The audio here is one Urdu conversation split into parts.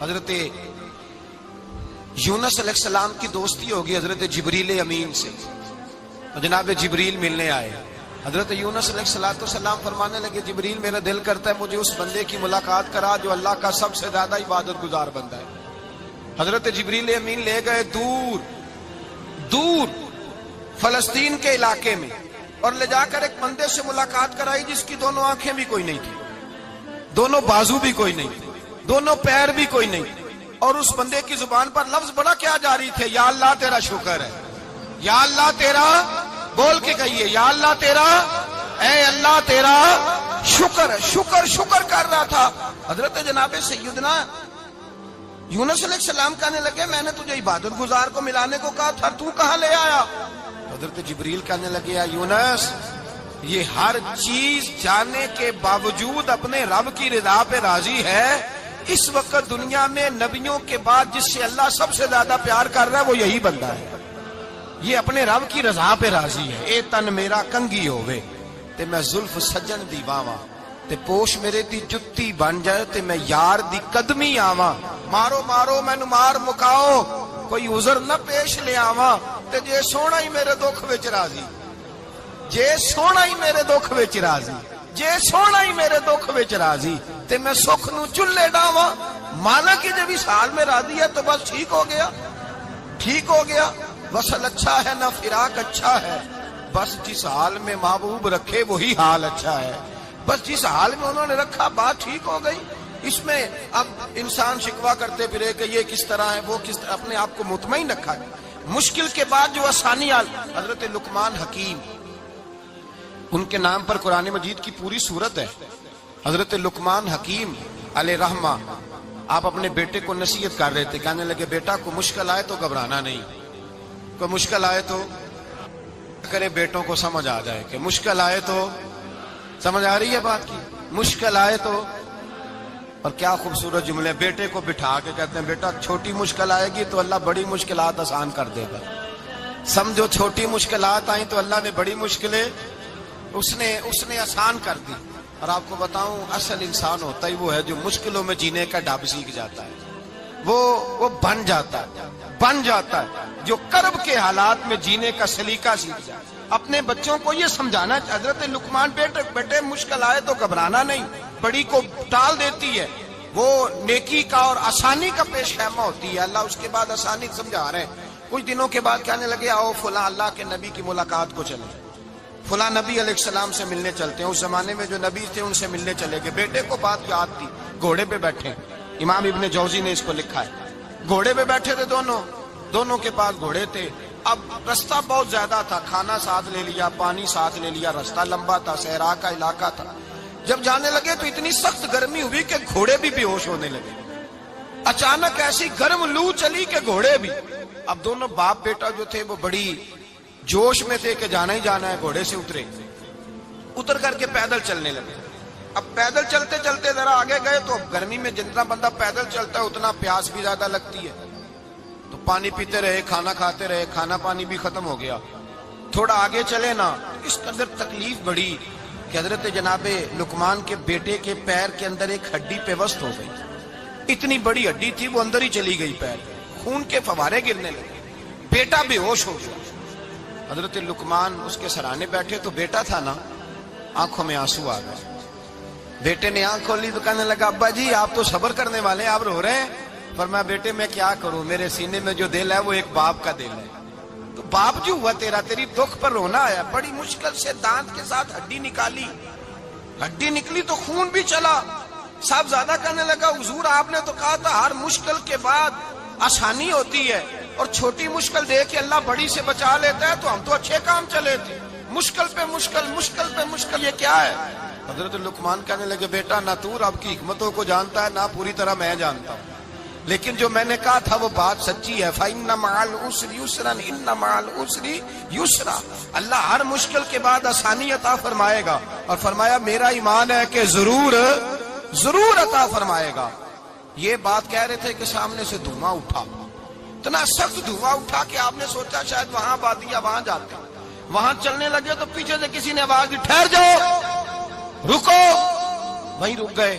حضرت یونس علیہ السلام کی دوستی ہوگی حضرت جبریل امین سے، جناب جبریل ملنے آئے۔ حضرت یونس علیہ السلام فرمانے لگے جبریل میرا دل کرتا ہے مجھے اس بندے کی ملاقات کرا جو اللہ کا سب سے زیادہ عبادت گزار بندہ ہے۔ حضرت جبریل امین لے گئے دور دور فلسطین کے علاقے میں، اور لے جا کر ایک بندے سے ملاقات کرائی جس کی دونوں آنکھیں بھی کوئی نہیں تھی، دونوں بازو بھی کوئی نہیں، دونوں پیر بھی کوئی نہیں، اور اس بندے کی زبان پر لفظ بڑا کیا جاری تھے، یا اللہ تیرا شکر ہے، یا اللہ تیرا، بول کے کہیے یا اللہ تیرا، اے اللہ تیرا شکر ہے، شکر شکر کر رہا تھا۔ حضرت جناب سیدنا یونس علیہ السلام کہنے لگے میں نے تجھے عبادت گزار کو ملانے کو کہا تھا، تو کہاں لے آیا؟ حضرت جبریل کہنے لگے یا یونس یہ ہر چیز جانے کے باوجود اپنے رب کی رضا پہ راضی ہے۔ اس وقت دنیا میں نبیوں کے بعد جس سے اللہ سب سے زیادہ پیار کر رہا ہے وہ یہی بندہ ہے، یہ اپنے رب کی رضا پہ راضی ہے۔ اے تن میرا کنگھی ہووے تے میں زلف سجن دی واواں، تے پوش میرے دی جتی بن جائے تے میں یار دی قدمی آواں، مارو مارو مینو مار مکاؤ کوئی عذر نہ پیش لے آواں، تے جے سونا ہی میرے دکھ وچ راضی، جے سونا ہی میرے دکھ وچ راضی، جے سونا ہی میرے دکھ وچ راضی تے میں سکھ نو چلے ڈاواں۔ مانا کہ جب اس حال میں راضی ہے تو بس ٹھیک ہو گیا، ٹھیک ہو گیا۔ وصل اچھا ہے نہ فراق اچھا ہے، بس جس حال میں محبوب رکھے وہی حال اچھا ہے، بس جس حال میں انہوں نے رکھا بات ٹھیک ہو گئی۔ اس میں اب انسان شکوہ کرتے پھرے کہ یہ کس طرح ہے وہ کس طرح، اپنے آپ کو مطمئن رکھا ہے۔ مشکل کے بعد جو آسانی حضرت لقمان حکیم، ان کے نام پر قرآن مجید کی پوری سورت ہے۔ حضرت لقمان حکیم علیہ رحمہ آپ اپنے بیٹے کو نصیحت کر رہے تھے، کہنے لگے بیٹا کو مشکل آئے تو گھبرانا نہیں، کوئی مشکل آئے تو کرے بیٹوں کو سمجھ آ جائے کہ مشکل آئے تو، سمجھ آ رہی ہے بات کی، مشکل آئے تو۔ اور کیا خوبصورت جملے، بیٹے کو بٹھا کے کہتے ہیں بیٹا چھوٹی مشکل آئے گی تو اللہ بڑی مشکلات آسان کر دے گا، سمجھو چھوٹی مشکلات آئیں تو اللہ نے بڑی مشکلیں اس نے آسان کر دی۔ اور آپ کو بتاؤں اصل انسان ہوتا ہی وہ ہے جو مشکلوں میں جینے کا ڈھب سیکھ جاتا ہے، وہ بن جاتا ہے جو کرب کے حالات میں جینے کا سلیقہ سیکھ جائے۔ اپنے بچوں کو یہ سمجھانا، حضرت لقمان بیٹے مشکل آئے تو گھبرانا نہیں، بڑی کو ٹال دیتی ہے، وہ نیکی کا اور آسانی کا پیش خیمہ ہوتی ہے، اللہ اس کے بعد آسانی سمجھا رہے ہیں۔ کچھ دنوں کے بعد کہنے لگے آؤ فلاں اللہ کے نبی کی ملاقات کو چلیں، فلاں نبی علیہ السلام سے ملنے چلتے ہیں۔ اس زمانے میں جو نبی تھے ان سے ملنے چلے گئے۔ بیٹے کو بات یاد تھی، گھوڑے پہ بیٹھے، امام ابن جوزی نے اس کو لکھا ہے، گھوڑے پہ بیٹھے تھے دونوں کے پاس گھوڑے تھے۔ اب رستہ بہت زیادہ تھا، کھانا ساتھ لے لیا، پانی ساتھ لے لیا، رستہ لمبا تھا، صحرا کا علاقہ تھا۔ جب جانے لگے تو اتنی سخت گرمی ہوئی کہ گھوڑے بھی بے ہوش ہونے لگے، اچانک ایسی گرم لو چلی کہ گھوڑے بھی۔ اب دونوں باپ بیٹا جو تھے وہ بڑی جوش میں تھے کہ جانا ہی جانا ہے، گھوڑے سے اتر کر کے پیدل چلنے لگے۔ اب پیدل چلتے چلتے ذرا آگے گئے تو گرمی میں جتنا بندہ پیدل چلتا ہے اتنا پیاس بھی زیادہ لگتی ہے، تو پانی پیتے رہے، کھانا کھاتے رہے، کھانا پانی بھی ختم ہو گیا۔ تھوڑا آگے چلے نا، اس قدر تکلیف بڑھی کہ حضرت جناب لقمان کے بیٹے کے پیر کے اندر ایک ہڈی پیوست ہو گئی، اتنی بڑی ہڈی تھی وہ اندر ہی چلی گئی، پیر خون کے فوارے گرنے لگے، بیٹا بے ہوش ہو گیا۔ حضرت لقمان اس کے سرانے بیٹھے تو بیٹا تھا نا، آنکھوں میں آنسو آ گئے۔ بیٹے نے آنکھ کھولی تو کہنے لگا ابا جی آپ تو صبر کرنے والے ہیں، آپ رو رہے ہیں۔ فرمایا بیٹے میں کیا کروں، میرے سینے میں جو دل ہے وہ ایک باپ کا دل ہے، تو باپ جو ہوا تیری دکھ پر رونا آیا۔ بڑی مشکل سے دانت کے ساتھ ہڈی نکالی، ہڈی نکلی تو خون بھی چلا۔ صاحب زیادہ کہنے لگا حضور آپ نے تو کہا تھا ہر مشکل کے بعد آسانی ہوتی ہے، اور چھوٹی مشکل دے کے اللہ بڑی سے بچا لیتا ہے، تو ہم تو اچھے کام چلے تھے، مشکل پہ مشکل، مشکل پہ مشکل، یہ کیا ہے؟ حضرت لقمان کہنے لگے بیٹا نہ تو رب کی حکمتوں کو جانتا ہے نہ پوری طرح میں جانتا ہوں، لیکن جو میں نے کہا تھا وہ بات سچی ہے۔ فَإِنَّ مَعَ الْعُسْرِ يُسْرًا إِنَّ مَعَ الْعُسْرِ يُسْرًا، اللہ ہر مشکل کے بعد آسانی عطا فرمائے گا، اور فرمایا میرا ایمان ہے کہ ضرور عطا فرمائے گا۔ یہ بات کہہ رہے تھے کہ سامنے سے دھواں اٹھا، اتنا سخت دھواں اٹھا کہ آپ نے سوچا شاید وہاں بادیا وہاں جاتے، وہاں چلنے لگے تو پیچھے سے کسی نے آواز دی ٹھہر جاؤ، رکو، وہیں رک گئے۔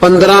15,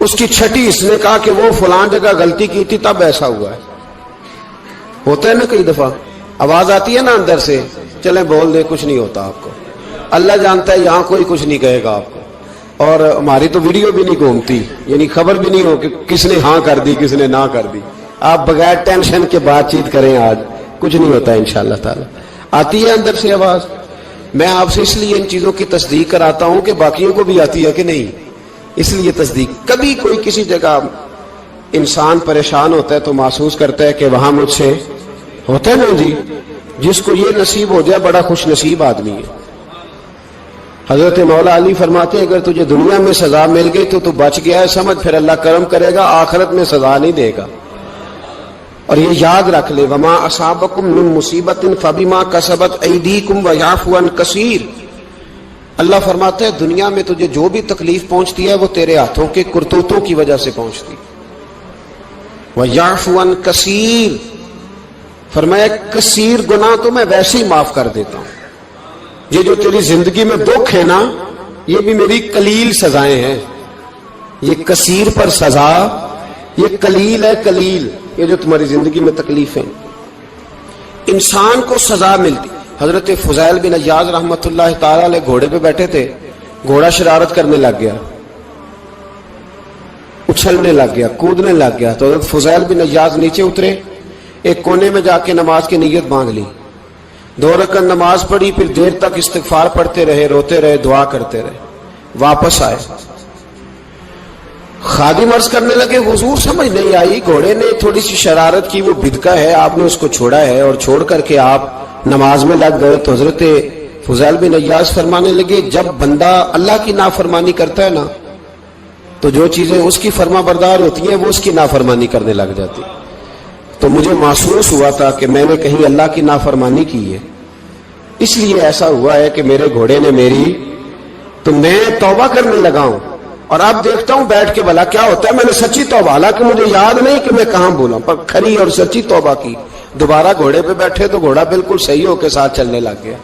اس کی چھٹی اس نے کہا کہ وہ فلان جگہ غلطی کی تھی تب ایسا ہوا ہے. ہوتا ہے نا کئی دفعہ آواز آتی ہے نا اندر سے، چلیں بول دیں کچھ نہیں ہوتا آپ کو. اللہ جانتا ہے یہاں کوئی کچھ نہیں کہے گا آپ کو. اور ہماری تو ویڈیو بھی نہیں گھومتی، یعنی خبر بھی نہیں ہو کہ کس نے ہاں کر دی کس نے نہ کر دی. آپ بغیر ٹینشن کے بات چیت کریں، آج کچھ نہیں ہوتا ہے انشاءاللہ تعالی. آتی ہے اندر سے آواز. میں آپ سے اس لیے ان چیزوں کی تصدیق کراتا ہوں کہ باقیوں کو بھی آتی ہے کہ نہیں، اس لیے تصدیق. کبھی کوئی کسی جگہ انسان پریشان ہوتا ہے تو محسوس کرتا ہے کہ وہاں مجھ سے ہوتا ہے نا جی. جس کو یہ نصیب ہو جائے بڑا خوش نصیب آدمی ہے. حضرت مولا علی فرماتے ہیں اگر تجھے دنیا میں سزا مل گئی تو بچ گیا ہے، سمجھ پھر اللہ کرم کرے گا، آخرت میں سزا نہیں دے گا. اور یہ یاد رکھ لے، وما اصابکم من مصیبت فبما کسبت ایدیکم ویعفو عن کثیر. اللہ فرماتا ہے دنیا میں تجھے جو بھی تکلیف پہنچتی ہے وہ تیرے ہاتھوں کے کرتوتوں کی وجہ سے پہنچتی. ویعفو عن کثیر، فرمایا کثیر گناہ تو میں ویسے ہی معاف کر دیتا ہوں. یہ جو تیری زندگی میں دکھ ہے نا، یہ بھی میری قلیل سزائیں ہیں. یہ کثیر پر سزا، یہ قلیل ہے قلیل. یہ جو تمہاری زندگی میں تکلیفیں انسان کو سزا ملتی. حضرت فضیل بن عیاض رحمۃ اللہ تعالی علیہ گھوڑے پہ بیٹھے تھے، گھوڑا شرارت کرنے لگ گیا، اچھلنے لگ گیا، کودنے لگ گیا. تو حضرت فضیل بن عیاض نیچے اترے، ایک کونے میں جا کے نماز کی نیت باندھ لی، 2 رکعت نماز پڑھی، پھر دیر تک استغفار پڑھتے رہے، روتے رہے، دعا کرتے رہے. واپس آئے، خادم عرض کرنے لگے حضور سمجھ نہیں آئی، گھوڑے نے تھوڑی سی شرارت کی، وہ بدکا ہے، آپ نے اس کو چھوڑا ہے اور چھوڑ کر کے آپ نماز میں لگ گئے. تو حضرت فضیل بن عیاض فرمانے لگے جب بندہ اللہ کی نافرمانی کرتا ہے نا تو جو چیزیں اس کی فرما بردار ہوتی ہیں وہ اس کی نافرمانی کرنے لگ جاتی. تو مجھے محسوس ہوا تھا کہ میں نے کہیں اللہ کی نافرمانی کی ہے، اس لیے ایسا ہوا ہے کہ میرے گھوڑے نے میری، تو میں توبہ کرنے لگا ہوں. اور اب دیکھتا ہوں بیٹھ کے بھلا کیا ہوتا ہے. میں نے سچی توبہ، حالانکہ مجھے یاد نہیں کہ میں کہاں بولا، پر کھری اور سچی توبہ کی. دوبارہ گھوڑے پہ بیٹھے تو گھوڑا بالکل صحیح ہو کے ساتھ چلنے لگ گیا.